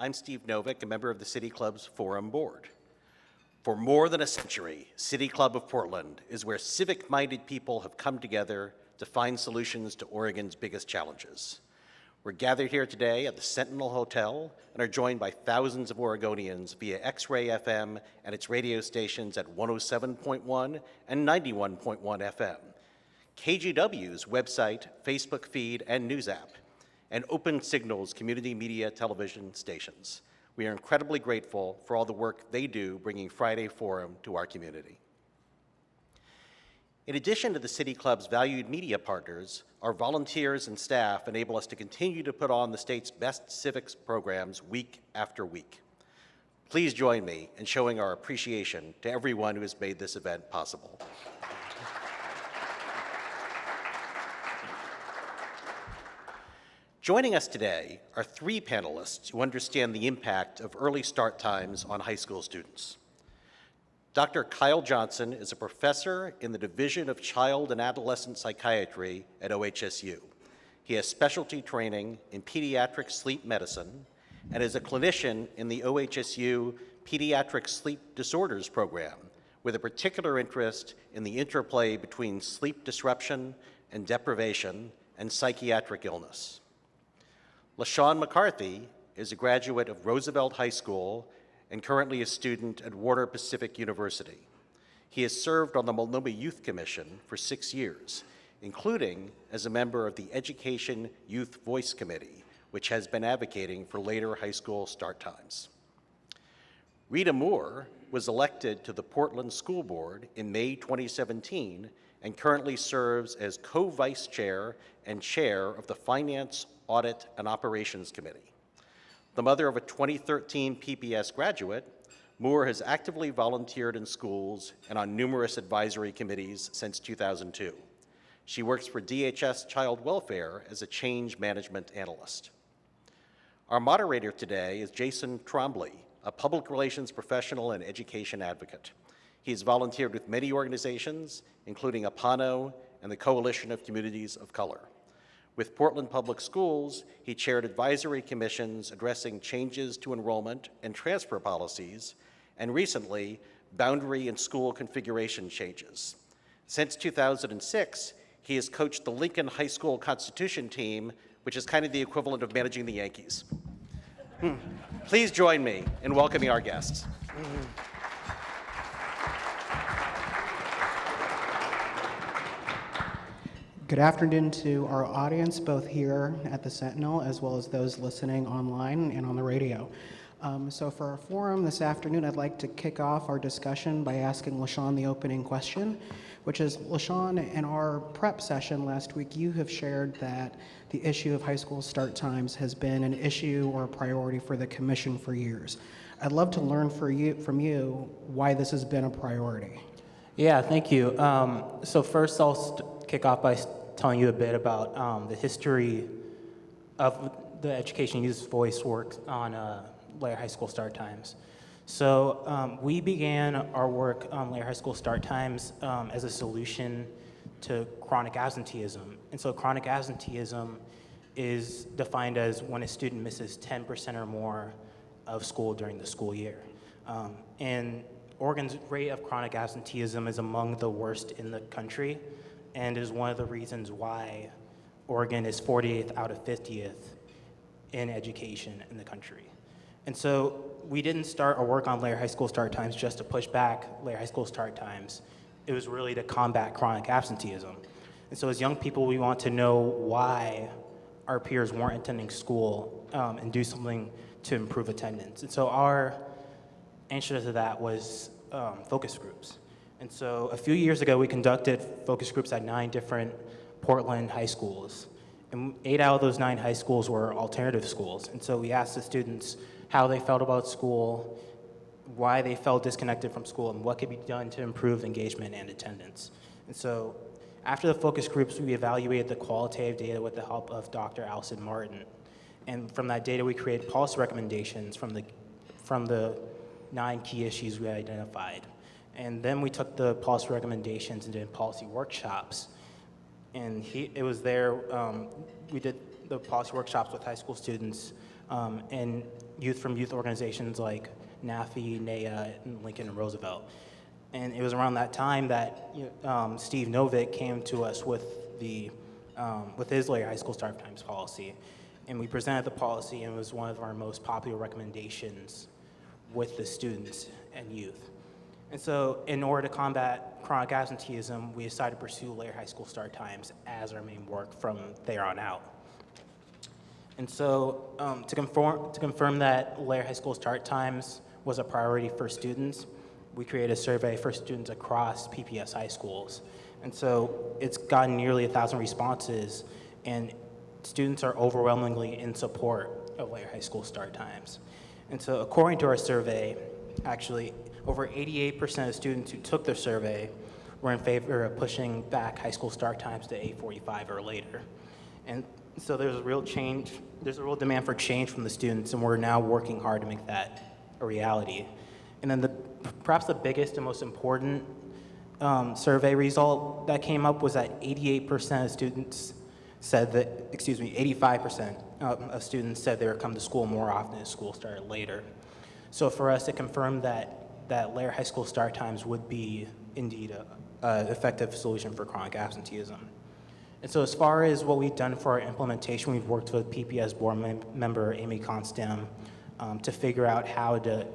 I'm Steve Novick, a member of the City Club's Forum Board. For more than a century, City Club of Portland is where civic-minded people have come together to find solutions to Oregon's biggest challenges. We're gathered here today at the Sentinel Hotel and are joined by thousands of Oregonians via X-Ray FM and its radio stations at 107.1 and 91.1 FM, KGW's website, Facebook feed, and news app, and Open Signal's community media television stations. We are incredibly grateful for all the work they do bringing Friday Forum to our community. In addition to the City Club's valued media partners, our volunteers and staff enable us to continue to put on the state's best civics programs week after week. Please join me in showing our appreciation to everyone who has made this event possible. Joining us today are three panelists who understand the impact of early start times on high school students. Dr. Kyle Johnson is a professor in the Division of Child and Adolescent Psychiatry at OHSU. He has specialty training in pediatric sleep medicine and is a clinician in the OHSU Pediatric Sleep Disorders Program, with a particular interest in the interplay between sleep disruption and deprivation and psychiatric illness. LaShawn McCarthy is a graduate of Roosevelt High School and currently a student at Warner Pacific University. He has served on the Multnomah Youth Commission for 6 years, including as a member of the Education Youth Voice Committee, which has been advocating for later high school start times. Rita Moore was elected to the Portland School Board in May 2017 and currently serves as co-vice chair and chair of the Finance, Audit, and Operations Committee. The mother of a 2013 PPS graduate, Moore has actively volunteered in schools and on numerous advisory committees since 2002. She works for DHS Child Welfare as a change management analyst. Our moderator today is Jason Trombley, a public relations professional and education advocate. He has volunteered with many organizations, including APANO and the Coalition of Communities of Color. With Portland Public Schools, he chaired advisory commissions addressing changes to enrollment and transfer policies, and recently, boundary and school configuration changes. Since 2006, he has coached the Lincoln High School Constitution team, which is kind of the equivalent of managing the Yankees. Please join me in welcoming our guests. Good afternoon to our audience, both here at the Sentinel as well as those listening online and on the radio. So for our forum this afternoon, I'd like to kick off our discussion by asking LaShawn the opening question, which is, LaShawn, in our prep session last week, you have shared that the issue of high school start times has been an issue or a priority for the commission for years. I'd love to learn from you why this has been a priority. Yeah, thank you. So first I'll kick off by telling you a bit about the history of the Education Youth Voice work on later high school start times. So we began our work on later high school start times as a solution to chronic absenteeism. And so chronic absenteeism is defined as when a student misses 10% or more of school during the school year. And Oregon's rate of chronic absenteeism is among the worst in the country, and is one of the reasons why Oregon is 48th out of 50th in education in the country. And so we didn't start our work on later high school start times just to push back later high school start times. It was really to combat chronic absenteeism. And so as young people, we want to know why our peers weren't attending school and do something to improve attendance. And so our answer to that was focus groups. And so a few years ago, we conducted focus groups at 9 different Portland high schools. And 8 out of those 9 high schools were alternative schools. And so we asked the students how they felt about school, why they felt disconnected from school, and what could be done to improve engagement and attendance. And so after the focus groups, we evaluated the qualitative data with the help of Dr. Allison Martin. And from that data, we created policy recommendations from the 9 key issues we identified. And then we took the policy recommendations and did policy workshops. And it was there, we did the policy workshops with high school students, and youth from youth organizations like NAFI, NEA, and Lincoln and Roosevelt. And it was around that time that Steve Novick came to us with his later high school start times policy. And we presented the policy, and it was one of our most popular recommendations with the students and youth. And so in order to combat chronic absenteeism, we decided to pursue later high school start times as our main work from there on out. And so to confirm that later high school start times was a priority for students, we created a survey for students across PPS high schools. And so it's gotten nearly 1,000 responses, and students are overwhelmingly in support of later high school start times. And so according to our survey, actually, over 88% of students who took the survey were in favor of pushing back high school start times to 8:45 or later. And so there's a real demand for change from the students, and we're now working hard to make that a reality. And then perhaps the biggest and most important survey result that came up was that 88% of students said that, 85% of students said they would come to school more often if school started later. So for us, it confirmed that later high school start times would be indeed an effective solution for chronic absenteeism. And so as far as what we've done for our implementation, we've worked with PPS board member Amy Constam to figure out how to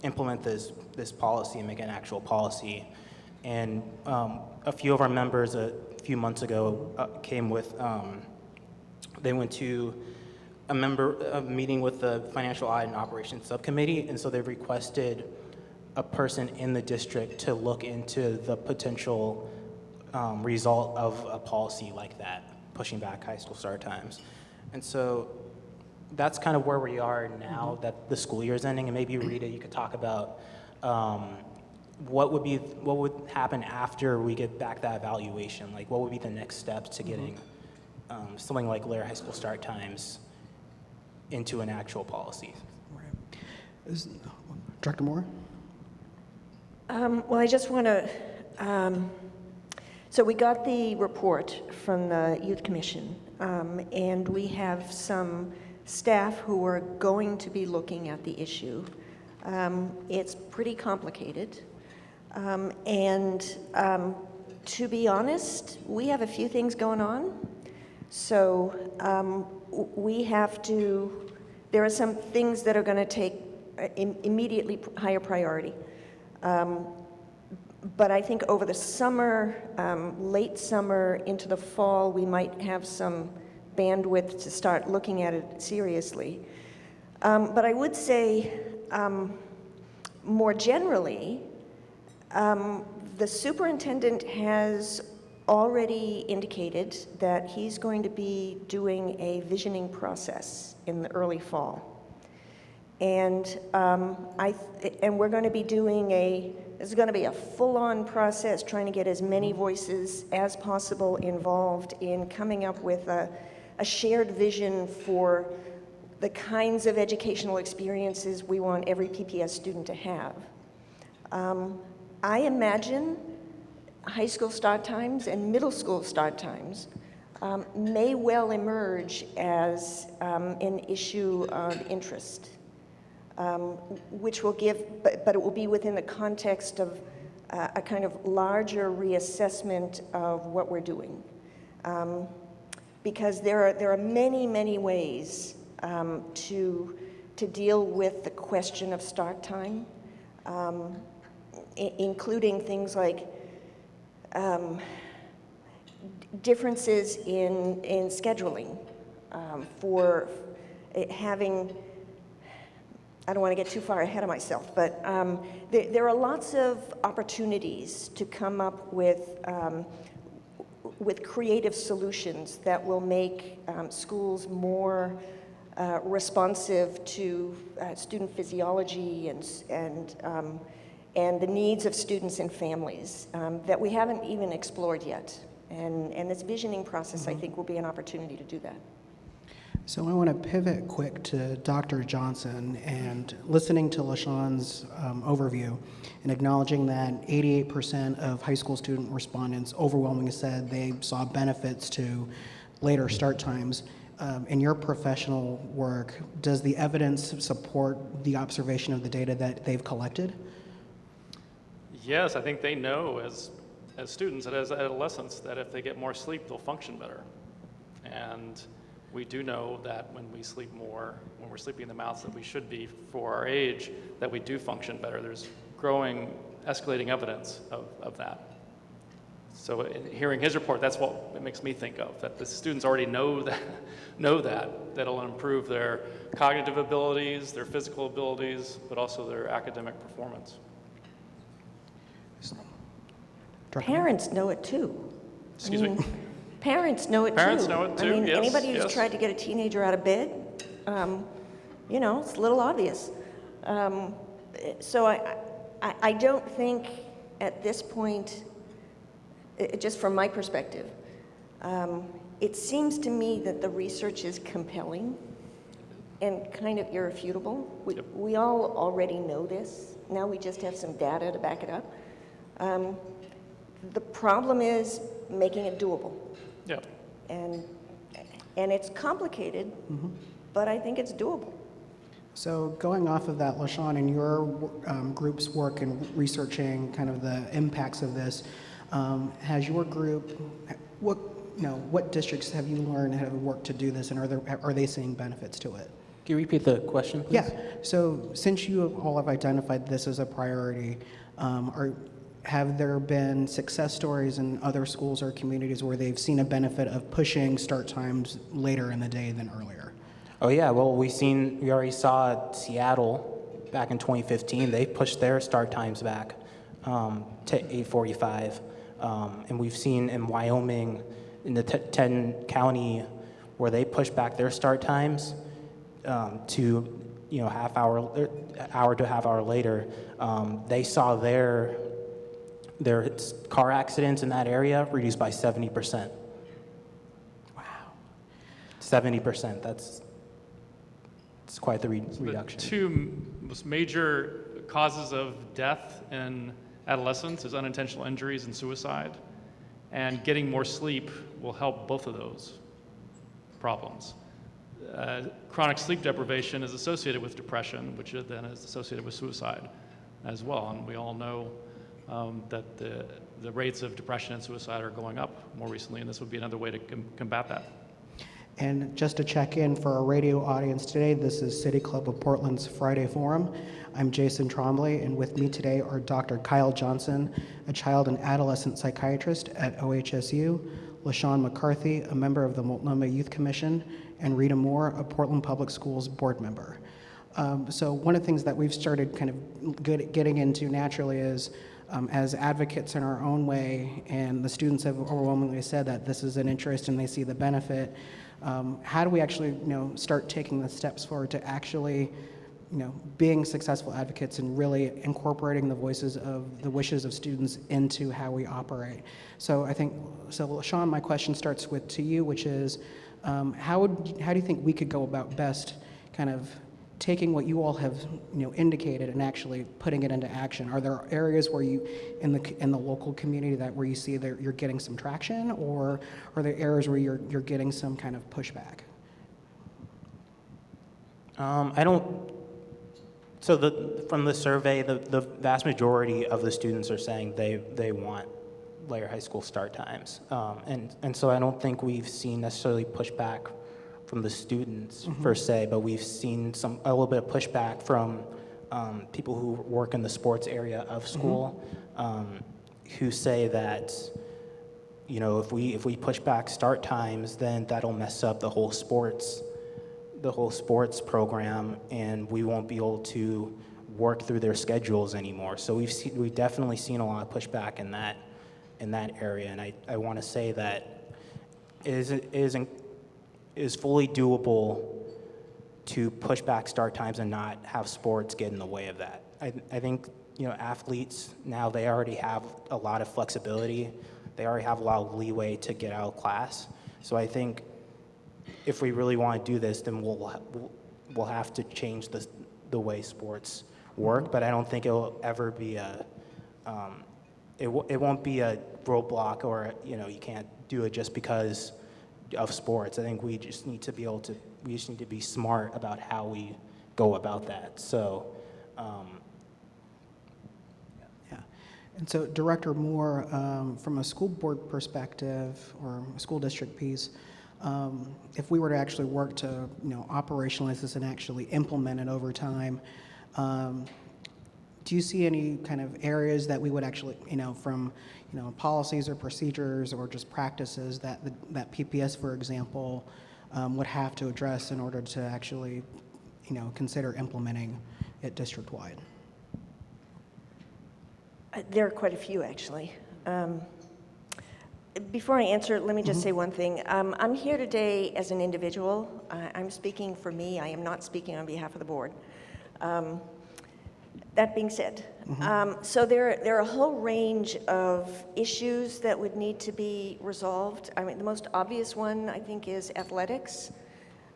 implement this policy and make it an actual policy. And a few of our members a few months ago came with, they went to a meeting with the Financial Audit and Operations Subcommittee, and so they've requested a person in the district to look into the potential result of a policy like that, pushing back high school start times. And so that's kind of where we are now that the school year is ending, and maybe Rita, you could talk about what would happen after we get back that evaluation, like what would be the next steps to getting something like later high school start times into an actual policy. Right. Director Moore? Well, I just want to, so we got the report from the Youth Commission, and we have some staff who are going to be looking at the issue. It's pretty complicated, and to be honest, we have a few things going on. So we have to, there are some things that are going to take immediately higher priority. But I think over the summer, late summer into the fall, we might have some bandwidth to start looking at it seriously. But I would say, more generally, the superintendent has already indicated that he's going to be doing a visioning process in the early fall. And we're going to be doing this is going to be a full-on process trying to get as many voices as possible involved in coming up with a shared vision for the kinds of educational experiences we want every PPS student to have. I imagine high school start times and middle school start times may well emerge as an issue of interest, which will give, but it will be within the context of a kind of larger reassessment of what we're doing. Because there are many, many ways to deal with the question of start time, including things like differences in scheduling for having, I don't want to get too far ahead of myself, but there are lots of opportunities to come up with creative solutions that will make schools more responsive to student physiology and the needs of students and families that we haven't even explored yet. And this visioning process, I think, will be an opportunity to do that. So I want to pivot quick to Dr. Johnson, and listening to LaShawn's overview and acknowledging that 88% of high school student respondents overwhelmingly said they saw benefits to later start times. in your professional work, does the evidence support the observation of the data that they've collected? Yes, I think they know as students and as adolescents that if they get more sleep, they'll function better. And we do know that when we sleep more, when we're sleeping the amounts that we should be for our age, that we do function better. There's growing, escalating evidence of that. So in hearing his report, that's what it makes me think of, that the students already know that it'll improve their cognitive abilities, their physical abilities, but also their academic performance. Parents know it too. Excuse me? Parents know it too. Parents know it too, I mean, yes, anybody who's yes. tried to get a teenager out of bed, you know, it's a little obvious. So I don't think at this point, just from my perspective, it seems to me that the research is compelling and kind of irrefutable. We all already know this. Now we just have some data to back it up. The problem is making it doable. Yeah. And it's complicated, but I think it's doable. So going off of that, LaShawn, in your group's work in researching kind of the impacts of this, has your group, what districts have you learned have worked to do this, and are they seeing benefits to it? Can you repeat the question, please? Yeah. So since you all have identified this as a priority, have there been success stories in other schools or communities where they've seen a benefit of pushing start times later in the day than earlier? Oh yeah, well we already saw Seattle back in 2015. They pushed their start times back to 8:45, and we've seen in Wyoming, in the 10 county, where they pushed back their start times to hour to half hour later. They saw their car accidents in that area reduced by 70%. Wow. 70%. That's quite the reduction. The two most major causes of death in adolescence is unintentional injuries and suicide. And getting more sleep will help both of those problems. Chronic sleep deprivation is associated with depression, which then is associated with suicide as well. And we all know that the rates of depression and suicide are going up more recently, and this would be another way to combat that. And just to check in for our radio audience today, this is City Club of Portland's Friday Forum. I'm Jason Trombley, and with me today are Dr. Kyle Johnson, a child and adolescent psychiatrist at OHSU, LaShawn McCarthy, a member of the Multnomah Youth Commission, and Rita Moore, a Portland Public Schools board member. So one of the things that we've started kind of getting into naturally is, as advocates in our own way, and the students have overwhelmingly said that this is an interest and they see the benefit, how do we actually start taking the steps forward to actually being successful advocates and really incorporating the voices of the wishes of students into how we operate? So Sean, my question starts to you, which is, how do you think we could go about best kind of taking what you all have indicated and actually putting it into action? Are there areas where you in the local community where you see that you're getting some traction, or are there areas where you're getting some kind of pushback? From the survey, the vast majority of the students are saying they want later high school start times, and so I don't think we've seen necessarily pushback from the students per se, but we've seen a little bit of pushback from people who work in the sports area of school, who say that if we push back start times, then that'll mess up the whole sports program, and we won't be able to work through their schedules anymore. So we've definitely seen a lot of pushback in that area, and I want to say that it is fully doable to push back start times and not have sports get in the way of that. I think athletes now, they already have a lot of flexibility. They already have a lot of leeway to get out of class. So I think if we really want to do this, then we'll have to change the way sports work. But I don't think it'll ever be it won't be a roadblock, or you can't do it just because of sports. I think we just need to be smart about how we go about that. So, Yeah. And so, Director Moore, from a school board perspective or a school district piece, if we were to actually work to, operationalize this and actually implement it over time, do you see any kind of areas that we would actually, from, policies or procedures or just practices that PPS, for example, would have to address in order to actually, consider implementing it district-wide? There are quite a few, actually. Before I answer, let me just say one thing. I'm here today as an individual. I'm speaking for me. I am not speaking on behalf of the board. That being said, so there are a whole range of issues that would need to be resolved. I mean, the most obvious one, I think, is athletics.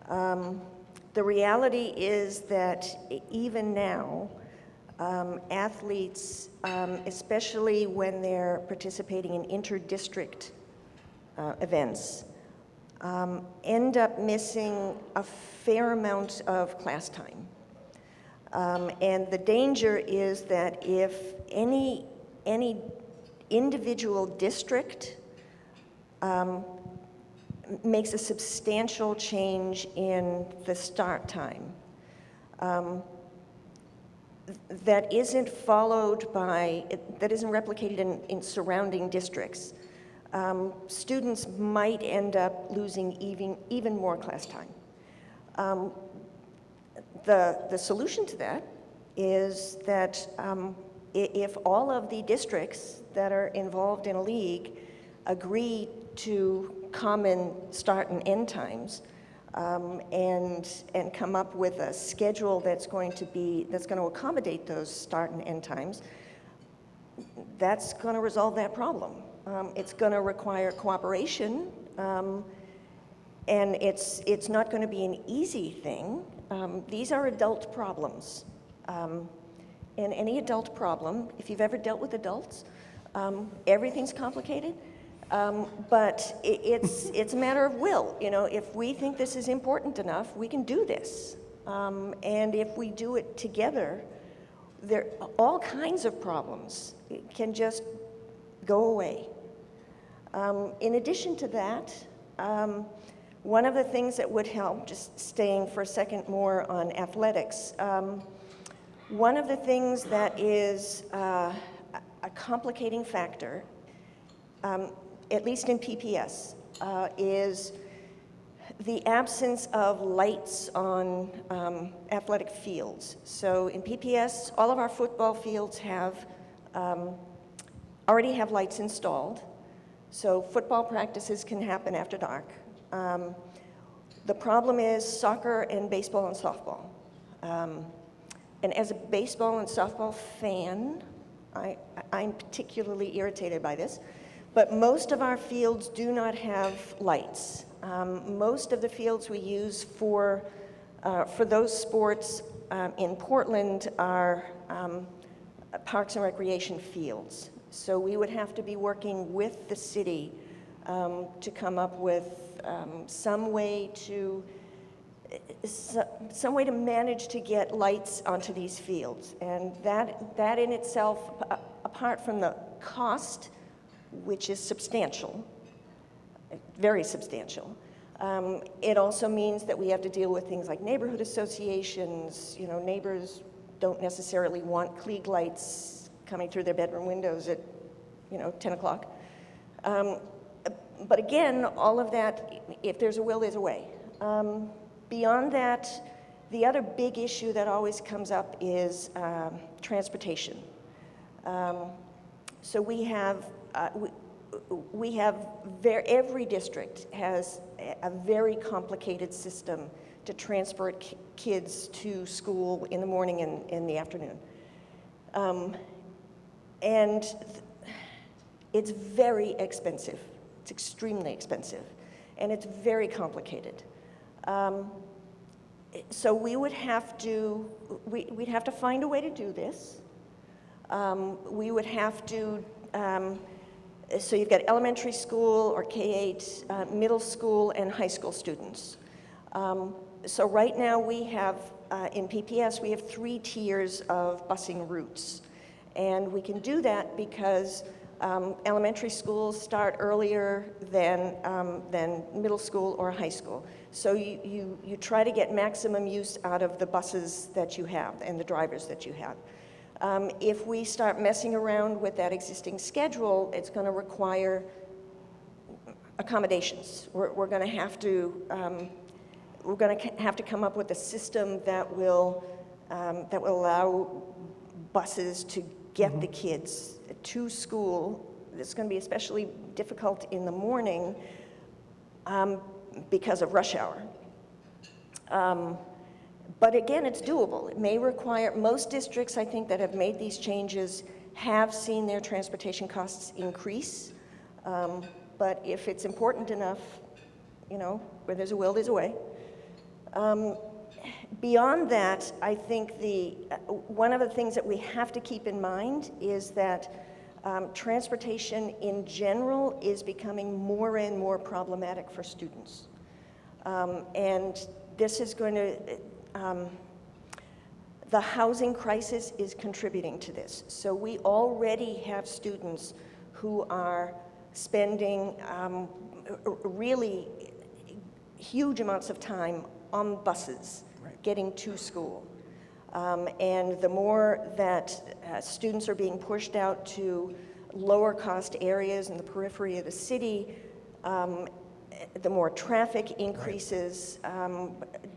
The reality is that even now, athletes, especially when they're participating in inter-district events, end up missing a fair amount of class time. And the danger is that if any individual district makes a substantial change in the start time, that isn't followed by, that isn't replicated in surrounding districts, students might end up losing even more class time. The solution to that is that if all of the districts that are involved in a league agree to common start and end times, and come up with a schedule that's going to accommodate those start and end times, that's going to resolve that problem. It's going to require cooperation, and it's not going to be an easy thing. These are adult problems, and any adult problem, if you've ever dealt with adults, everything's complicated. But it's a matter of will. If we think this is important enough, we can do this. And if we do it together, all kinds of problems can just go away. In addition to that, one of the things that would help, just staying for a second more on athletics, one of the things that is a complicating factor, at least in PPS, is the absence of lights on athletic fields. So in PPS, all of our football fields already have lights installed, so football practices can happen after dark. The problem is soccer and baseball and softball. And as a baseball and softball fan, I'm particularly irritated by this. But most of our fields do not have lights. Most of the fields we use for those sports in Portland are parks and recreation fields. So we would have to be working with the city to come up with some way to manage to get lights onto these fields. And that in itself, apart from the cost, which is substantial, very substantial. It also means that we have to deal with things like neighborhood associations. Neighbors don't necessarily want Klieg lights coming through their bedroom windows at, 10 o'clock. But again, all of that, if there's a will, there's a way. Beyond that, the other big issue that always comes up is transportation. So every district has a very complicated system to transport kids to school in the morning and in the afternoon. And it's very expensive. It's extremely expensive. And it's very complicated. So we'd have to find a way to do this. We would have to So you've got elementary school or K-8, middle school, and high school students. So right now we have, in PPS, we have 3 tiers of busing routes. And we can do that because elementary schools start earlier than middle school or high school. So you try to get maximum use out of the buses that you have and the drivers that you have. If we start messing around with that existing schedule, it's going to require accommodations. We're going to have to come up with a system that will allow buses to get the kids to school. It's going to be especially difficult in the morning because of rush hour. But again, it's doable. It may require, most districts, I think, that have made these changes have seen their transportation costs increase. But if it's important enough, you know, where there's a will, there's a way. Beyond that, I think one of the things that we have to keep in mind is that transportation in general is becoming more and more problematic for students. And this is going to, the housing crisis is contributing to this. So we already have students who are spending really huge amounts of time on buses getting to school. And the more that students are being pushed out to lower cost areas in the periphery of the city, the more traffic increases,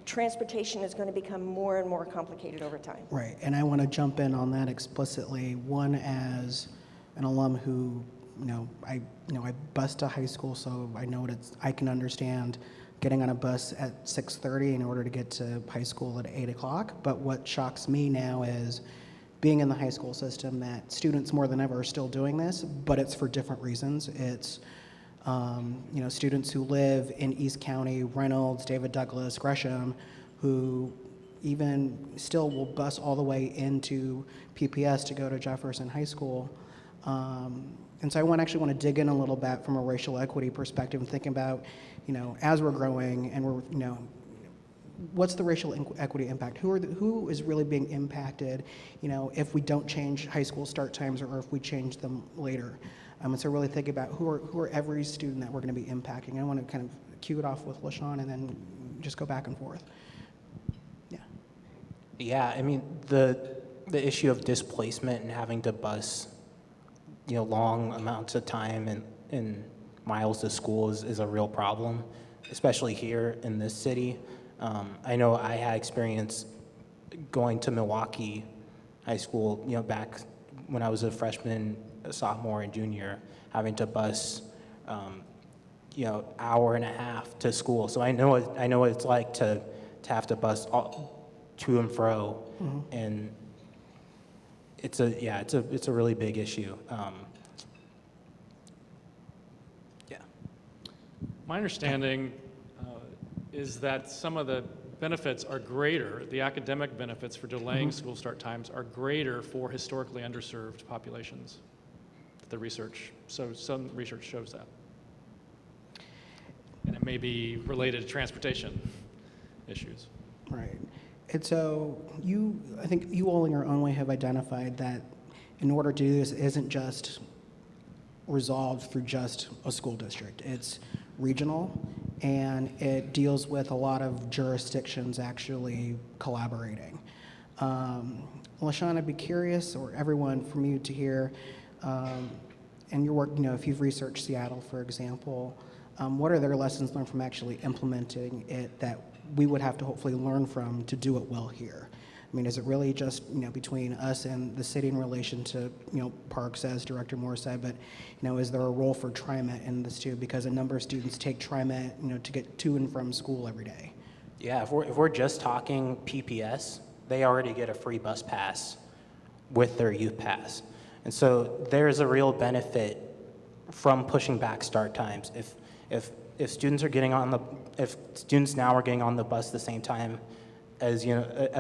transportation is going to become more and more complicated over time. Right, and I want to jump in on that explicitly. One, as an alum who, I bused to high school, so I know what I can understand getting on a bus at 6:30 in order to get to high school at 8 o'clock. But what shocks me now is being in the high school system that students more than ever are still doing this, but it's for different reasons. It's students who live in East County, Reynolds, David Douglas, Gresham, who even still will bus all the way into PPS to go to Jefferson High School. And so I actually want to dig in a little bit from a racial equity perspective and think about, as we're growing and we're, what's the racial equity impact? Who is really being impacted, if we don't change high school start times or if we change them later? And so really think about who are every student that we're going to be impacting. I want to kind of cue it off with LaShawn and then just go back and forth. Yeah. Yeah, I mean, the issue of displacement and having to bus, long amounts of time and miles to school is a real problem, especially here in this city. I know I had experience going to Milwaukee High School, back when I was a freshman, a sophomore, and junior, having to bus, hour and a half to school. So I know what it's like to have to bus to and fro, and it's a really big issue. My understanding is that some of the benefits are greater, the academic benefits for delaying school start times are greater for historically underserved populations. Some research shows that. And it may be related to transportation issues. Right. And so I think you all in your own way have identified that in order to do this, it isn't just resolved through just a school district. It's regional, and it deals with a lot of jurisdictions actually collaborating. LaShawn, I'd be curious, or everyone, from you to hear, and your work, if you've researched Seattle, for example, what are their lessons learned from actually implementing it that we would have to hopefully learn from to do it well here? I mean, is it really just, between us and the city in relation to, parks, as Director Moore said, but, is there a role for TriMet in this too? Because a number of students take TriMet, to get to and from school every day. Yeah, if we're just talking PPS, they already get a free bus pass with their youth pass. And so there's a real benefit from pushing back start times. If students now are getting on the bus the same time as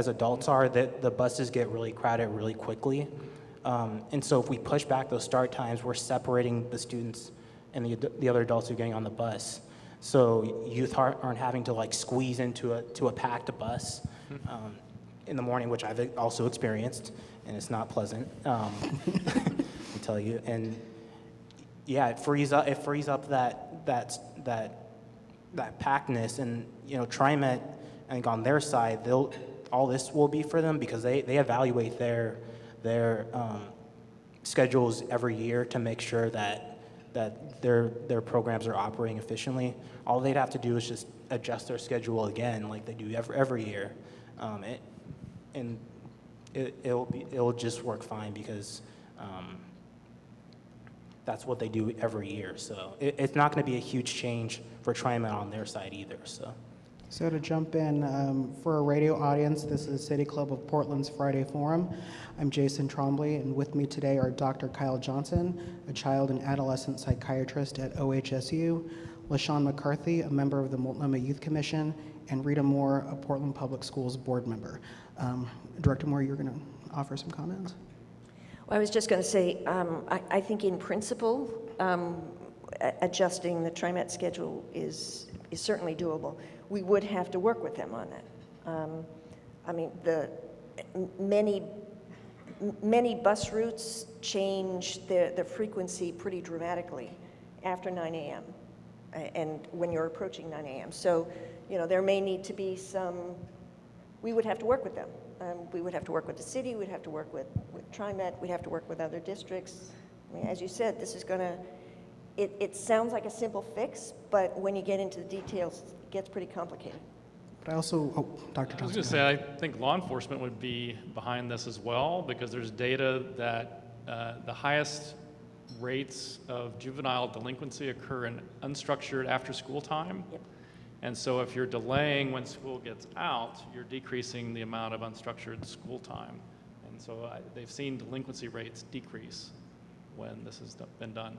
adults are, that the buses get really crowded really quickly. And so if we push back those start times, we're separating the students and the other adults who are getting on the bus. So youth aren't having to like squeeze into a packed bus in the morning, which I've also experienced, and it's not pleasant, I tell you. And yeah, it frees up that packedness, and TriMet, I think on their side, all this will be for them because they evaluate their schedules every year to make sure that their programs are operating efficiently. All they'd have to do is just adjust their schedule again, like they do every year, and it'll just work fine because that's what they do every year. So it's not going to be a huge change for TriMet on their side either. So to jump in, for a radio audience, this is City Club of Portland's Friday Forum. I'm Jason Trombley, and with me today are Dr. Kyle Johnson, a child and adolescent psychiatrist at OHSU, LaShawn McCarthy, a member of the Multnomah Youth Commission, and Rita Moore, a Portland Public Schools board member. Director Moore, you're going to offer some comments? Well, I was just going to say, I think in principle, adjusting the TriMet schedule is certainly doable. We would have to work with them on that. I mean, many bus routes change the frequency pretty dramatically after 9 a.m. And when you're approaching 9 a.m. So, there may need to be we would have to work with them. We would have to work with the city, we'd have to work with TriMet, we'd have to work with other districts. I mean, as you said, this is gonna, it sounds like a simple fix, but when you get into the details, it gets pretty complicated. But I also, Dr. Johnson. I was going to say, I think law enforcement would be behind this as well, because there's data that the highest rates of juvenile delinquency occur in unstructured after-school time. Yep. And so if you're delaying when school gets out, you're decreasing the amount of unstructured school time. And so they've seen delinquency rates decrease when this has been done.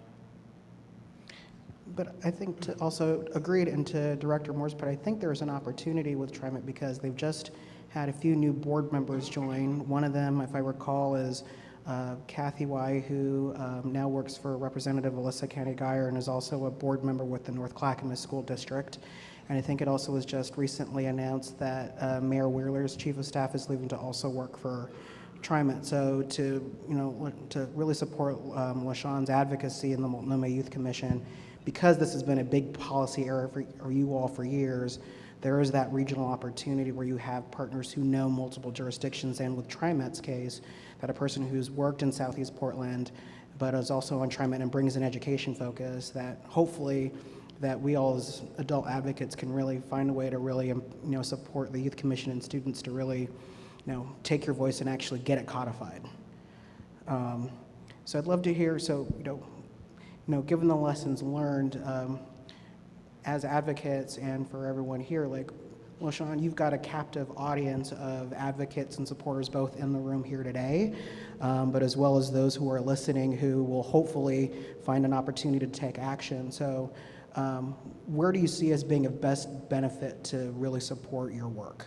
But I think to also agreed, and to Director Moore's part, I think there's an opportunity with TriMet because they've just had a few new board members join. One of them, if I recall, is Kathy Y., who now works for Representative Alyssa County-Geyer and is also a board member with the North Clackamas School District. And I think it also was just recently announced that Mayor Wheeler's chief of staff is leaving to also work for TriMet. So to really support LaShawn's advocacy in the Multnomah Youth Commission, because this has been a big policy area for you all for years, there is that regional opportunity where you have partners who know multiple jurisdictions, and with TriMet's case, that a person who's worked in Southeast Portland, but is also on TriMet and brings an education focus, that hopefully that we all as adult advocates can really find a way to really support the Youth Commission and students to really take your voice and actually get it codified. So I'd love to hear, given the lessons learned as advocates and for everyone here, LaShawn, you've got a captive audience of advocates and supporters both in the room here today, but as well as those who are listening who will hopefully find an opportunity to take action. So where do you see as being of best benefit to really support your work?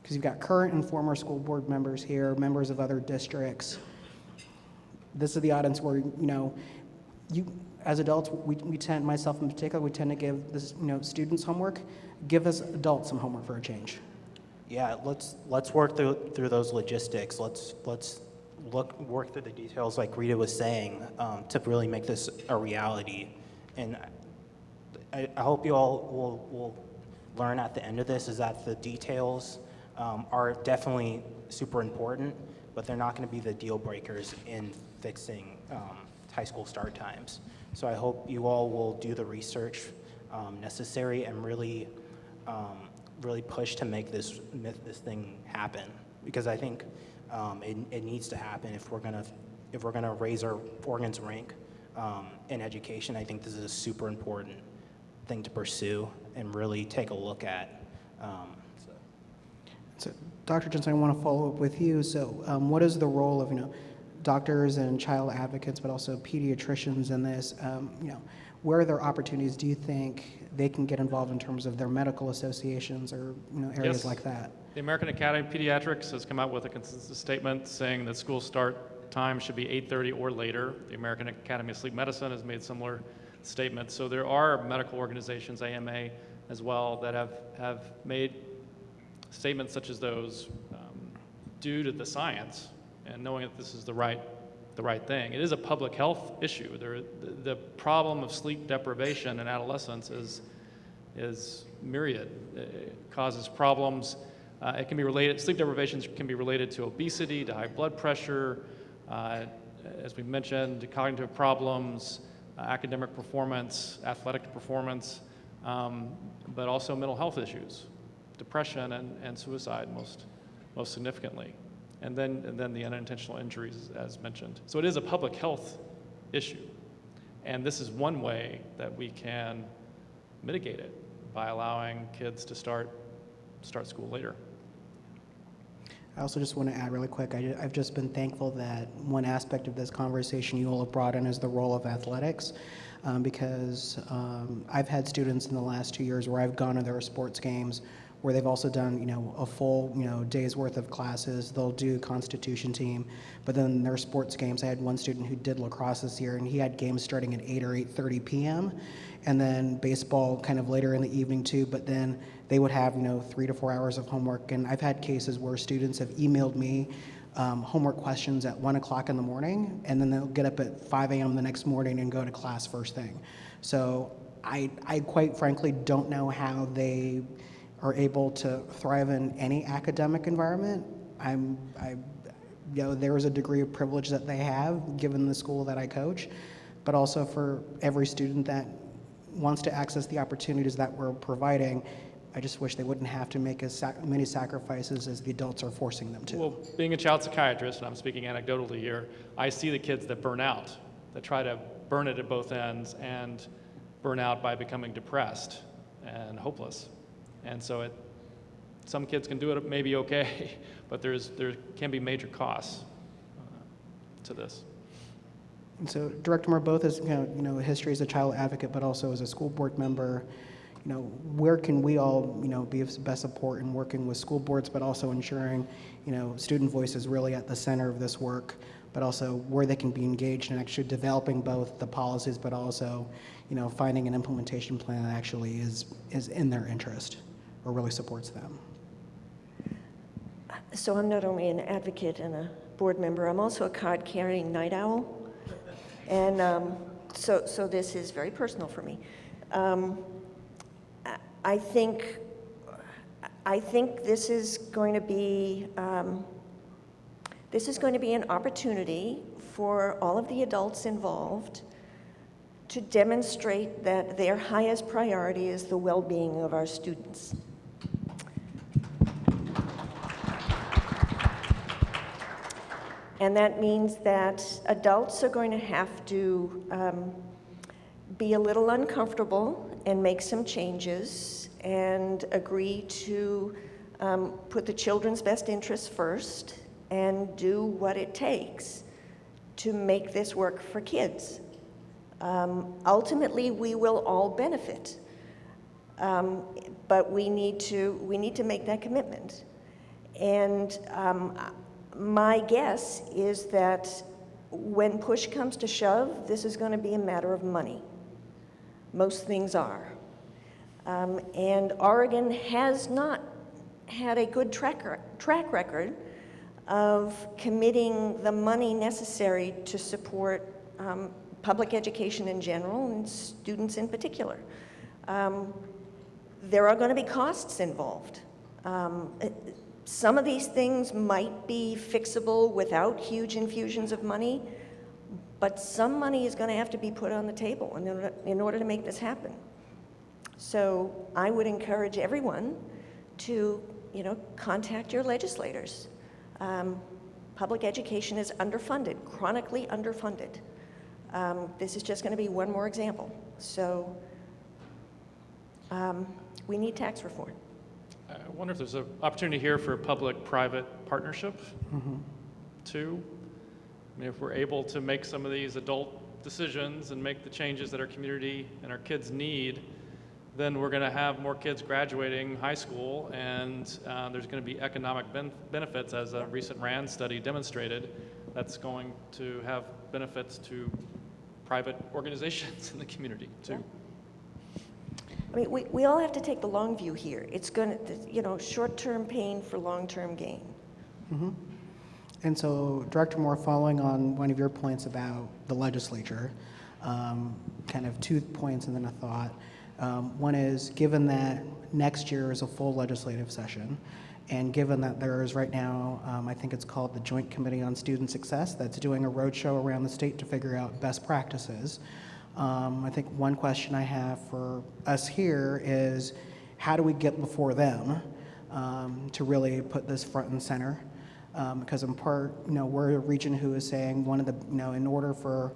Because you've got current and former school board members here, members of other districts. This is the audience where, you as adults, we tend, myself in particular, we tend to give this, students homework. Give us adults some homework for a change. Yeah, let's work through those logistics. Let's work through the details, like Rita was saying, to really make this a reality. And I hope you all will learn at the end of this is that the details are definitely super important, but they're not going to be the deal breakers in fixing high school start times. So I hope you all will do the research necessary and really push to make this thing happen, because I think it needs to happen if we're gonna raise our Oregon's rank in education. I think this is a super important thing to pursue and really take a look at. So, Dr. Johnson, I want to follow up with you. So, what is the role of doctors and child advocates, but also pediatricians in this? where are there opportunities do you think they can get involved in terms of their medical associations or areas Yes. like that? The American Academy of Pediatrics has come out with a consensus statement saying that school start time should be 8:30 or later. The American Academy of Sleep Medicine has made similar statements. So there are medical organizations, AMA as well, that have made statements such as those due to the science and knowing that this is the right thing. It is a public health issue. The problem of sleep deprivation in adolescence is myriad. It causes problems. It can be related, sleep deprivation can be related to obesity, to high blood pressure, as we mentioned, to cognitive problems, academic performance, athletic performance, but also mental health issues, depression and suicide most significantly, and then the unintentional injuries as mentioned. So it is a public health issue, and this is one way that we can mitigate it by allowing kids to start school later. I also just want to add really quick, I've just been thankful that one aspect of this conversation you all have brought in is the role of athletics, because I've had students in the last 2 years where I've gone to their sports games where they've also done, a full, day's worth of classes. They'll do constitution team, but then their sports games, I had one student who did lacrosse this year, and he had games starting at 8 or 8:30 p.m., and then baseball kind of later in the evening too, but then they would have, 3 to 4 hours of homework. And I've had cases where students have emailed me homework questions at 1 o'clock in the morning, and then they'll get up at 5 a.m. the next morning and go to class first thing. So I quite frankly don't know how they are able to thrive in any academic environment. There is a degree of privilege that they have given the school that I coach, but also for every student that wants to access the opportunities that we're providing, I just wish they wouldn't have to make as many sacrifices as the adults are forcing them to. Well, being a child psychiatrist, and I'm speaking anecdotally here, I see the kids that burn out, that try to burn it at both ends and burn out by becoming depressed and hopeless. And so some kids can do it maybe okay, but there can be major costs to this. And so, Director Moore, both as history as a child advocate, but also as a school board member, where can we all be of best support in working with school boards, but also ensuring student voice is really at the center of this work, but also where they can be engaged in actually developing both the policies, but also finding an implementation plan that actually is in their interest or really supports them. So I'm not only an advocate and a board member, I'm also a card-carrying night owl. And so this is very personal for me. I think this is going to be an opportunity for all of the adults involved to demonstrate that their highest priority is the well-being of our students. And that means that adults are going to have to be a little uncomfortable and make some changes and agree to put the children's best interests first and do what it takes to make this work for kids. Ultimately, we will all benefit, but we need to make that commitment. And my guess is that when push comes to shove, this is going to be a matter of money. Most things are. And Oregon has not had a good track record of committing the money necessary to support public education in general and students in particular. There are going to be costs involved. Some of these things might be fixable without huge infusions of money, but some money is going to have to be put on the table in order to make this happen. So I would encourage everyone to, contact your legislators. Public education is underfunded, chronically underfunded. This is just going to be one more example. So we need tax reform. I wonder if there's an opportunity here for a public-private partnership, too. I mean, if we're able to make some of these adult decisions and make the changes that our community and our kids need, then we're going to have more kids graduating high school, and there's going to be economic benefits, as a recent RAND study demonstrated, that's going to have benefits to private organizations in the community too. I mean, we all have to take the long view here. It's going to, short-term pain for long-term gain. And so, Director Moore, following on one of your points about the legislature, kind of 2 points and then a thought. One is, given that next year is a full legislative session, and given that there is right now, I think it's called the Joint Committee on Student Success, that's doing a roadshow around the state to figure out best practices. I think one question I have for us here is, how do we get before them to really put this front and center? Because in part, we're a region who is saying one of the, in order for,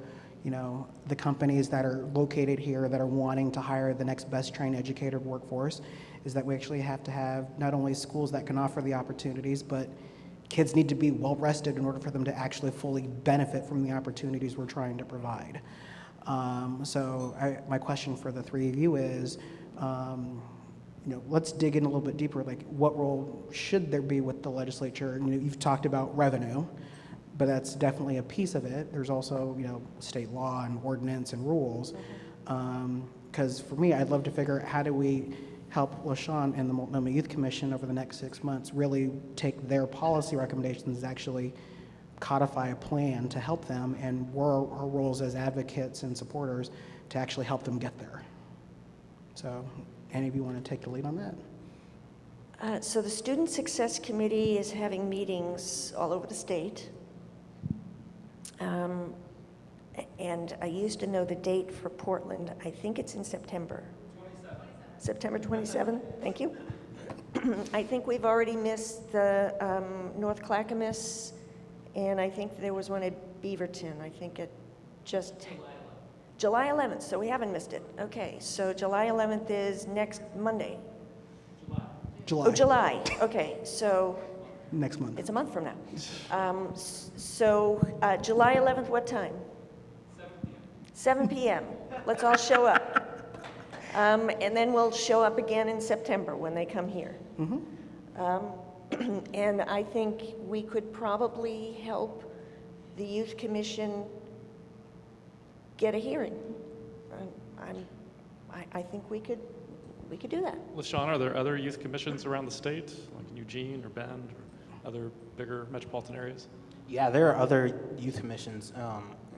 the companies that are located here that are wanting to hire the next best trained educator workforce, is that we actually have to have not only schools that can offer the opportunities, but kids need to be well rested in order for them to actually fully benefit from the opportunities we're trying to provide. My question for the three of you is, let's dig in a little bit deeper. Like, what role should there be with the legislature? You've talked about revenue, but that's definitely a piece of it. There's also, state law and ordinance and rules. Because for me, I'd love to figure out how do we help LaShawn and the Multnomah Youth Commission over the next 6 months really take their policy recommendations, actually codify a plan to help them, and what are our roles as advocates and supporters to actually help them get there. So, any of you want to take the lead on that? So the Student Success Committee is having meetings all over the state. And I used to know the date for Portland. I think it's in September. September 27th, thank you. I think we've already missed the North Clackamas, and I think there was one at Beaverton. I think it just... July 11th, so we haven't missed it. Okay, so July 11th is next Monday. July. Oh, July, okay, so... Next month. It's a month from now. July 11th, what time? 7 p.m. Let's all show up. And then we'll show up again in September when they come here. And I think we could probably help the Youth Commission get a hearing. I think we could do that. LaShawn, are there other youth commissions around the state, like in Eugene or Bend or other bigger metropolitan areas? Yeah, there are other youth commissions.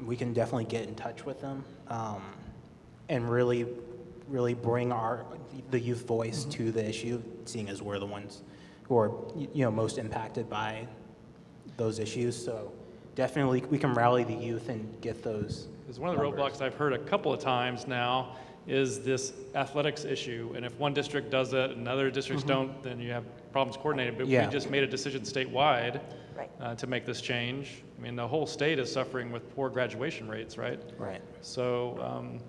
We can definitely get in touch with them and really bring the youth voice to the issue, seeing as we're the ones who are most impacted by those issues. So definitely we can rally the youth and get those. Because one of the roadblocks I've heard a couple of times now is this athletics issue. And if one district does it and other districts don't, then you have problems coordinated. But if we just made a decision statewide to make this change, I mean, the whole state is suffering with poor graduation rates, right? Right. So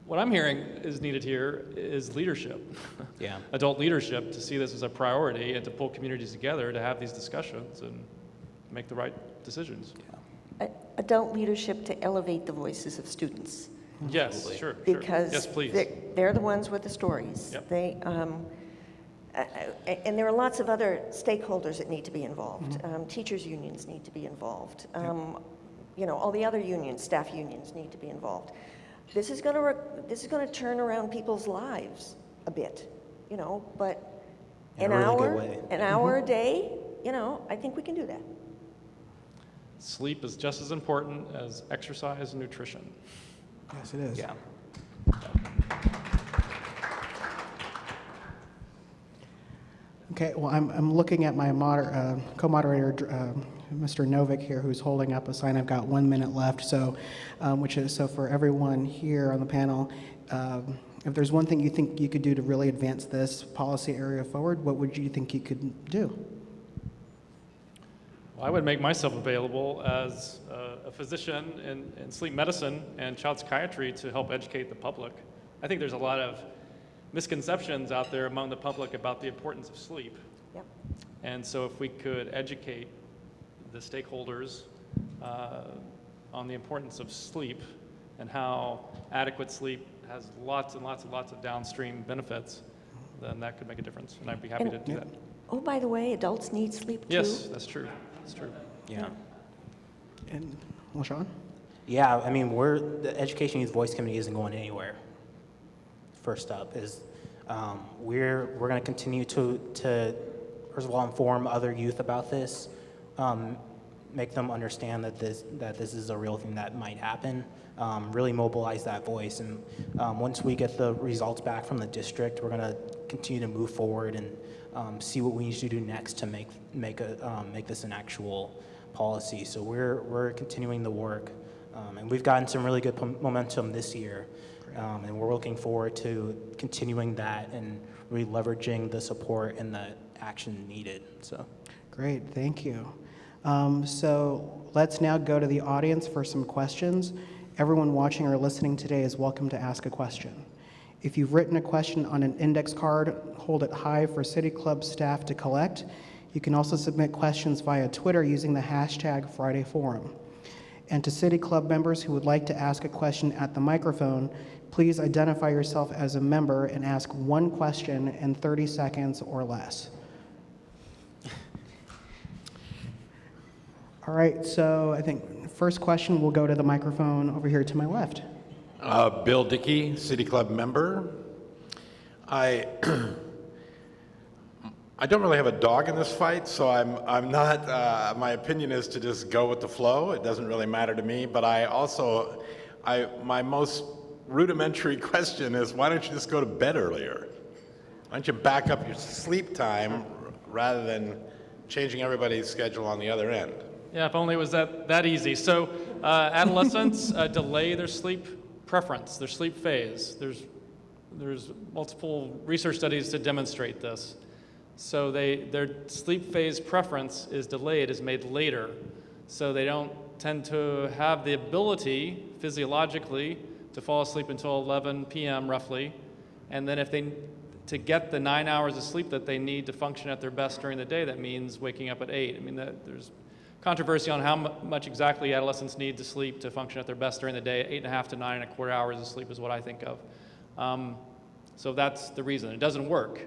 what I'm hearing is needed here is leadership. Yeah. Adult leadership to see this as a priority and to pull communities together to have these discussions and make the right decisions. Adult leadership to elevate the voices of students. Yes, sure. Because yes, please. They're the ones with the stories. Yep. And there are lots of other stakeholders that need to be involved. Teachers' unions need to be involved. All the other unions, staff unions need to be involved. This is going to turn around people's lives a bit, but In a really good way. an hour a day, I think we can do that. Sleep is just as important as exercise and nutrition. Yes, it is. Yeah. Okay, well, I'm looking at my co-moderator, Mr. Novick here, who's holding up a sign. I've got 1 minute left, so so for everyone here on the panel, if there's one thing you think you could do to really advance this policy area forward, what would you think you could do? Well, I would make myself available as a physician in sleep medicine and child psychiatry to help educate the public. I think there's a lot of misconceptions out there among the public about the importance of sleep. Yep. And so if we could educate the stakeholders on the importance of sleep and how adequate sleep has lots and lots and lots of downstream benefits, then that could make a difference, and I'd be happy to do that. Oh, by the way, adults need sleep too. Yes, that's true. That's true. Yeah. And, LaShawn? Yeah, I mean, the Education Youth Voice Committee isn't going anywhere. First up is we're going to continue to first of all inform other youth about this, make them understand that this is a real thing that might happen, really mobilize that voice, and once we get the results back from the district, we're going to continue to move forward and see what we need to do next to make this an actual policy. So we're continuing the work, and we've gotten some really good momentum this year, and we're looking forward to continuing that and really leveraging the support and the action needed. So, Great, thank you. So let's now go to the audience for some questions. Everyone watching or listening today is welcome to ask a question. If you've written a question on an index card, hold it high for City Club staff to collect. You can also submit questions via Twitter using the hashtag FridayForum. And to City Club members who would like to ask a question at the microphone, please identify yourself as a member and ask one question in 30 seconds or less. All right, so I think first question will go to the microphone over here to my left. Bill Dickey, City Club member. I don't really have a dog in this fight, so I'm not. My opinion is to just go with the flow. It doesn't really matter to me. But my most rudimentary question is, why don't you just go to bed earlier? Why don't you back up your sleep time rather than changing everybody's schedule on the other end? Yeah, if only it was that easy. So adolescents delay their sleep preference, their sleep phase. There's multiple research studies to demonstrate this. So their sleep phase preference is delayed, is made later. So they don't tend to have the ability physiologically to fall asleep until 11 p.m. roughly. And then to get the 9 hours of sleep that they need to function at their best during the day, that means waking up at 8. I mean, there's controversy on how much exactly adolescents need to sleep to function at their best during the day. 8.5 to 9.25 hours of sleep is what I think of. So that's the reason. It doesn't work.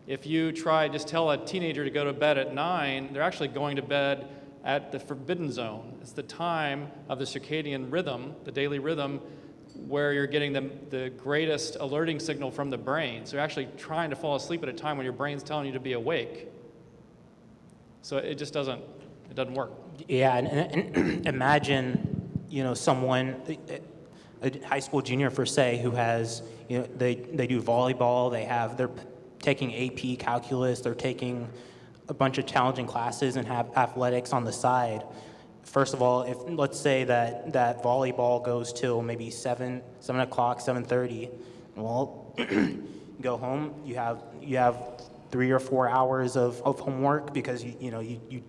If you just tell a teenager to go to bed at 9, they're actually going to bed at the forbidden zone. It's the time of the circadian rhythm, the daily rhythm, where you're getting the greatest alerting signal from the brain. So you're actually trying to fall asleep at a time when your brain's telling you to be awake. So it just doesn't work. yeah, and imagine, someone, a high school junior for say, who has, they do volleyball, they're taking AP calculus, they're taking a bunch of challenging classes and have athletics on the side. First of all, let's say that volleyball goes till maybe 7 o'clock, 7:30, well, you go home, you have 3 or 4 hours of homework because you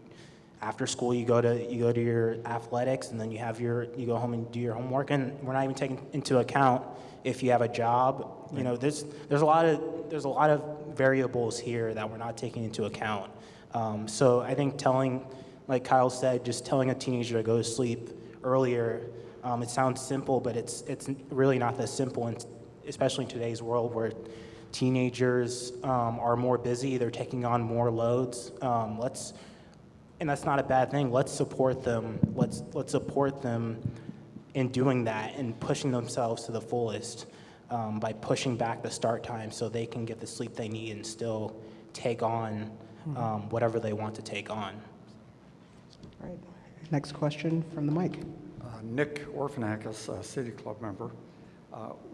after school you go to your athletics, and then you go home and do your homework, and we're not even taking into account if you have a job. There's a lot of variables here that we're not taking into account. So I think like Kyle said, just telling a teenager to go to sleep earlier, it sounds simple, but it's really not that simple, and especially in today's world where teenagers are more busy, they're taking on more loads. And that's not a bad thing. Let's support them. Let's support them in doing that and pushing themselves to the fullest by pushing back the start time so they can get the sleep they need and still take on whatever they want to take on. All right. Next question from the mic. Nick Orphanakis, a City Club member.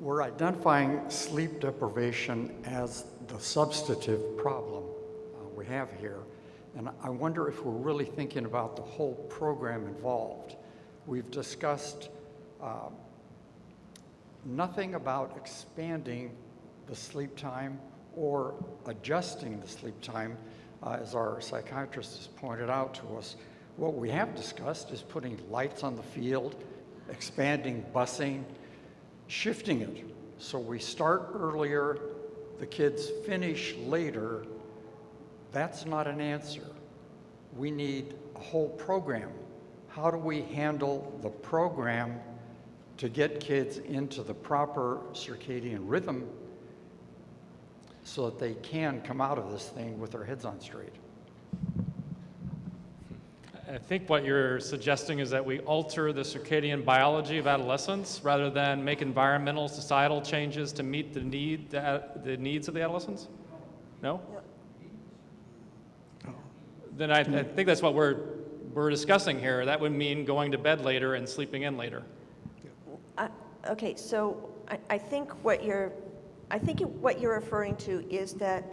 We're identifying sleep deprivation as the substantive problem we have here. And I wonder if we're really thinking about the whole program involved. We've discussed nothing about expanding the sleep time or adjusting the sleep time, as our psychiatrist has pointed out to us. What we have discussed is putting lights on the field, expanding busing, shifting it. So we start earlier, the kids finish later. That's not an answer. We need a whole program. How do we handle the program to get kids into the proper circadian rhythm so that they can come out of this thing with their heads on straight. I think what you're suggesting is that we alter the circadian biology of adolescence rather than make environmental, societal changes to meet the needs of the adolescents? No? Then I think that's what we're discussing here. That would mean going to bed later and sleeping in later. Okay, so I think what you're referring to is that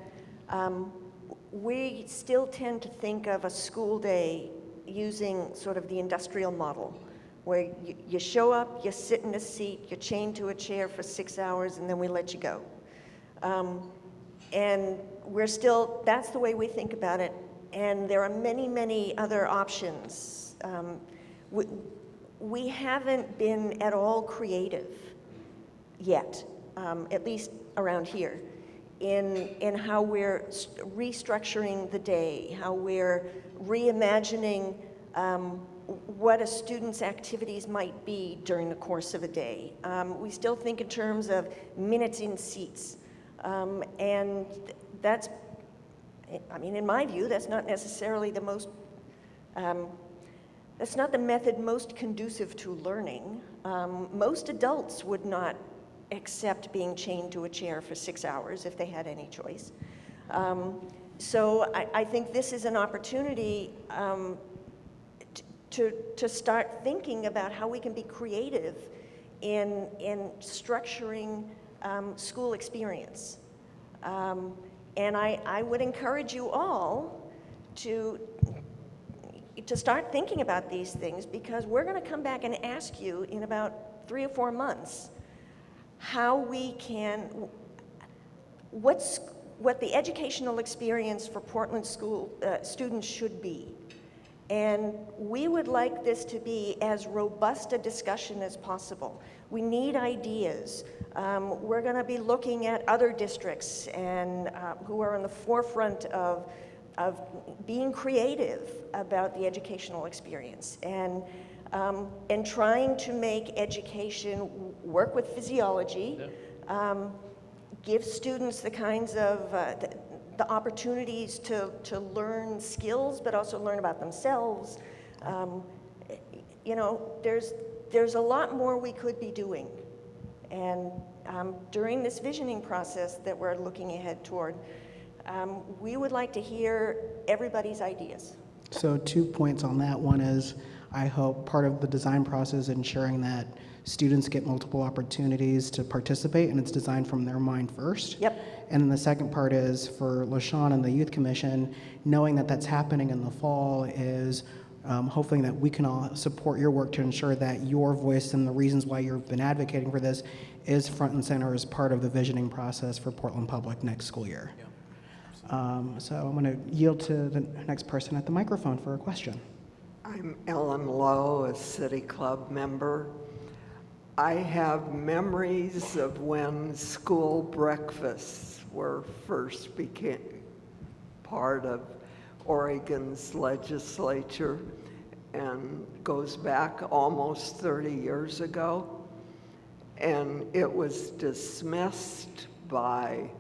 we still tend to think of a school day using sort of the industrial model, where you show up, you sit in a seat, you're chained to a chair for 6 hours, and then we let you go. And that's the way we think about it. And there are many, many other options. We haven't been at all creative yet, at least around here, in how we're restructuring the day, how we're reimagining what a student's activities might be during the course of a day. We still think in terms of minutes in seats. And that's, I mean, in my view, that's not necessarily the most, that's not the method most conducive to learning. Most adults would not accept being chained to a chair for 6 hours if they had any choice. So I think this is an opportunity to start thinking about how we can be creative in structuring school experience. And I would encourage you all to start thinking about these things, because we're going to come back and ask you in about 3 or 4 months how we can, what the educational experience for Portland school students should be. And we would like this to be as robust a discussion as possible. We need ideas. We're going to be looking at other districts and who are on the forefront of being creative about the educational experience and trying to make education work with physiology, give students the kinds of the opportunities to learn skills, but also learn about themselves. You know, there's a lot more we could be doing. And during this visioning process that we're looking ahead toward, we would like to hear everybody's ideas. So 2 points on that. One is, I hope part of the design process is ensuring that students get multiple opportunities to participate, and it's designed from their mind first. Yep. And then the second part is for LaShawn and the Youth Commission, knowing that that's happening in the fall, is hoping that we can all support your work to ensure that your voice and the reasons why you've been advocating for this is front and center as part of the visioning process for Portland Public next school year. Yeah. So I'm going to yield to the next person at the microphone for a question. I'm Ellen Lowe, a City Club member. I have memories of when school breakfasts were first became part of Oregon's legislature, and goes back almost 30 years ago. And it was dismissed by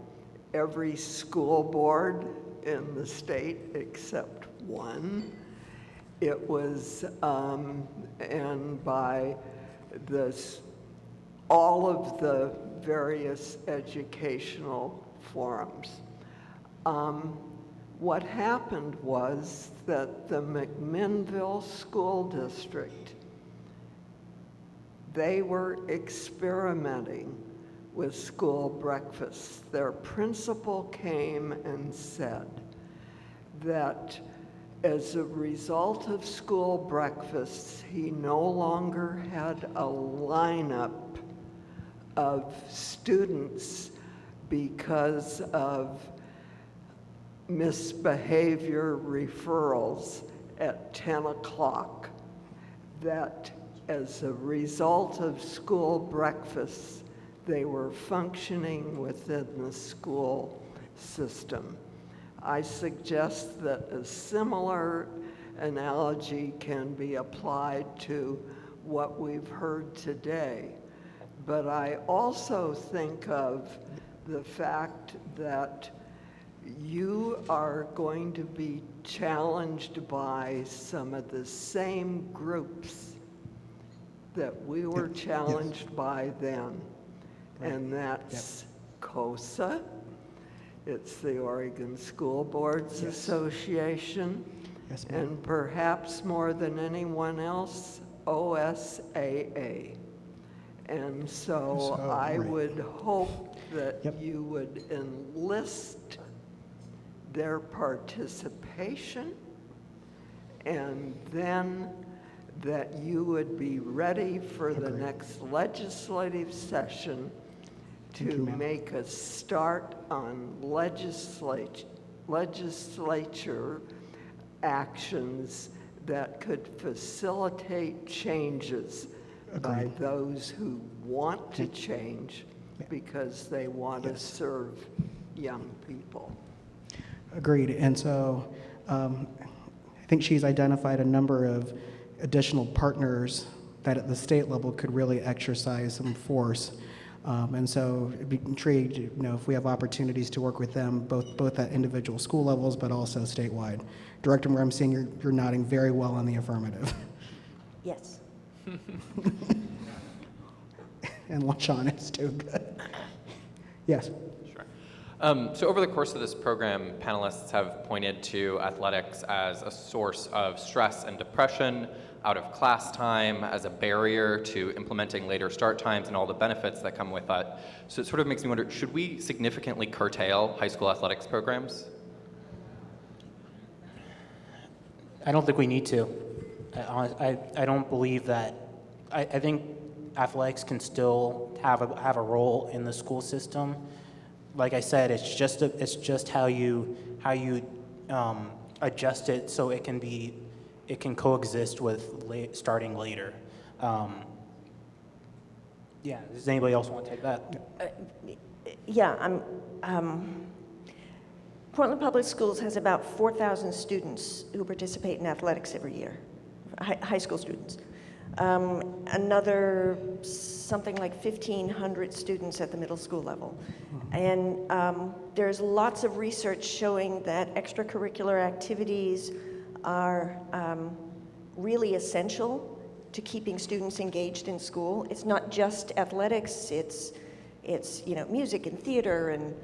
every school board in the state except one. It was, and by all of the various educational forums. What happened was that the McMinnville School District, they were experimenting with school breakfasts. Their principal came and said that as a result of school breakfasts, he no longer had a lineup of students because of misbehavior referrals at 10 o'clock. That as a result of school breakfasts, they were functioning within the school system. I suggest that a similar analogy can be applied to what we've heard today. But I also think of the fact that you are going to be challenged by some of the same groups that we were challenged by then. And that's COSA, it's the Oregon School Boards Association, Yes, ma'am. and perhaps more than anyone else, OSAA. And so I right. would hope that Yep. you would enlist their participation, and then that you would be ready for the Agreed. next legislative session Thank to you, ma'am. make a start on legislature actions that could facilitate changes by Agreed. those who want to change because they want to serve young people. Agreed. And so I think she's identified a number of additional partners that at the state level could really exercise some force. And so I'd be intrigued, if we have opportunities to work with them, both at individual school levels, but also statewide. Director Moore, I'm seeing you're nodding very well on the affirmative. Yes. And LaShawn is too good. Yes. Sure. So over the course of this program, panelists have pointed to athletics as a source of stress and depression, out of class time, as a barrier to implementing later start times and all the benefits that come with that. So it sort of makes me wonder, should we significantly curtail high school athletics programs? I don't think we need to. I don't believe that. I think athletics can still have a role in the school system. Like I said, it's just how you adjust it so it can coexist with starting later. Yeah. Does anybody else want to take that? Yeah, Portland Public Schools has about 4,000 students who participate in athletics every year, high school students. Another something like 1,500 students at the middle school level. And there's lots of research showing that extracurricular activities are really essential to keeping students engaged in school. It's not just athletics, it's music and theater and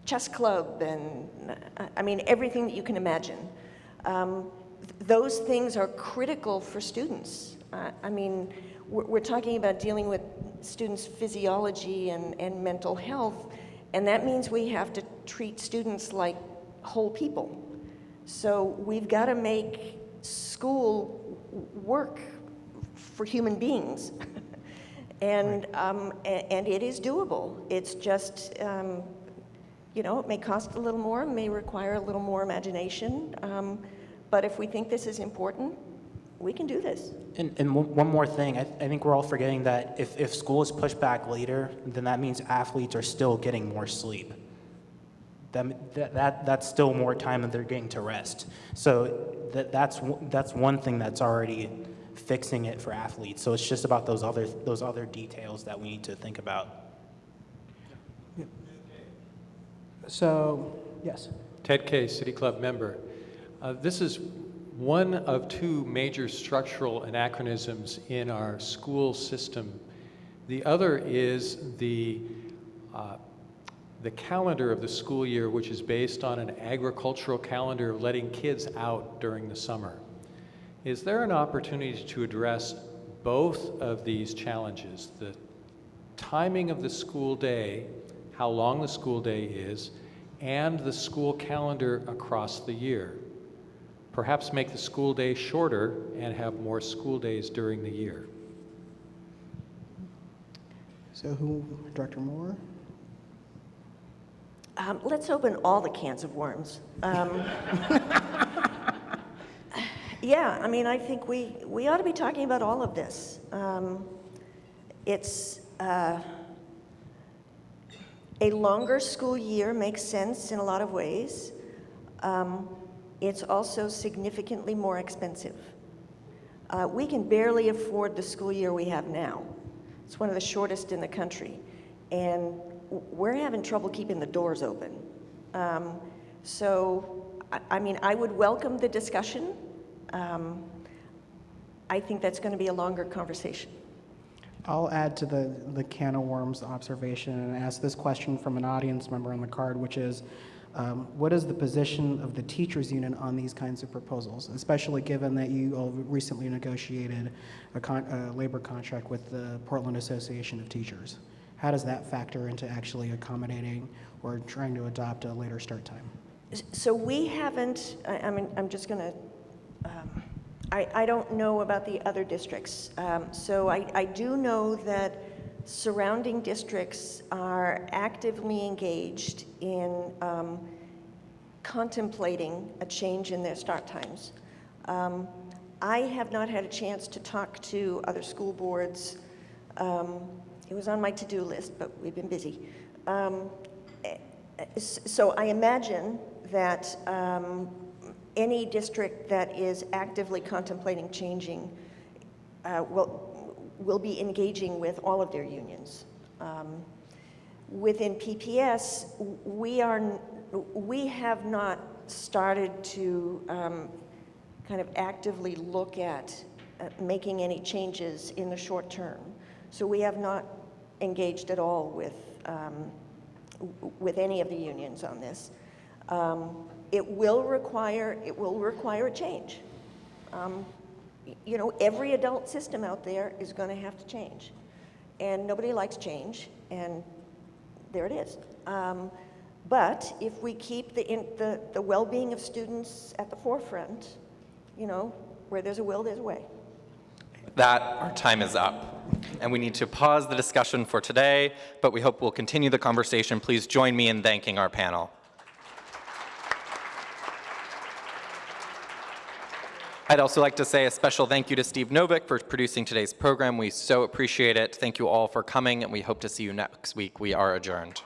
chess club and everything that you can imagine. Those things are critical for students. We're talking about dealing with students' physiology and mental health, and that means we have to treat students like whole people. So we've got to make school work for human beings. And it is doable. It's just, it may cost a little more, may require a little more imagination, but if we think this is important, we can do this. And one more thing, I think we're all forgetting that if school is pushed back later, then that means athletes are still getting more sleep. That's still more time that they're getting to rest. So that's one thing that's already fixing it for athletes. So it's just about those other details that we need to think about. So, yes. Ted Kay, City Club member. This is one of two major structural anachronisms in our school system. The other is the calendar of the school year, which is based on an agricultural calendar of letting kids out during the summer. Is there an opportunity to address both of these challenges, the timing of the school day, how long the school day is, and the school calendar across the year? Perhaps make the school day shorter and have more school days during the year. So Director Moore? Let's open all the cans of worms. Yeah, I think we ought to be talking about all of this. It's a longer school year makes sense in a lot of ways. It's also significantly more expensive. We can barely afford the school year we have now. It's one of the shortest in the country. And we're having trouble keeping the doors open. I mean, I would welcome the discussion. I think that's going to be a longer conversation. I'll add to the can of worms observation and ask this question from an audience member on the card, which is, what is the position of the teachers union on these kinds of proposals, especially given that you all recently negotiated a labor contract with the Portland Association of Teachers? How does that factor into actually accommodating or trying to adopt a later start time? So we haven't, I mean, I'm just going to, I don't know about the other districts. So I do know that surrounding districts are actively engaged in contemplating a change in their start times. I have not had a chance to talk to other school boards. It was on my to-do list, but we've been busy. So I imagine that any district that is actively contemplating changing will be engaging with all of their unions. Within PPS, we have not started to kind of actively look at making any changes in the short term. So we have not engaged at all with any of the unions on this. It will require a change. You know, every adult system out there is going to have to change, and nobody likes change, and there it is. But if we keep the well-being of students at the forefront, you know, where there's a will, there's a way. That our time is up, and we need to pause the discussion for today, but we hope we'll continue the conversation. Please join me in thanking our panel. I'd also like to say a special thank you to Steve Novick for producing today's program. We so appreciate it. Thank you all for coming, and we hope to see you next week. We are adjourned.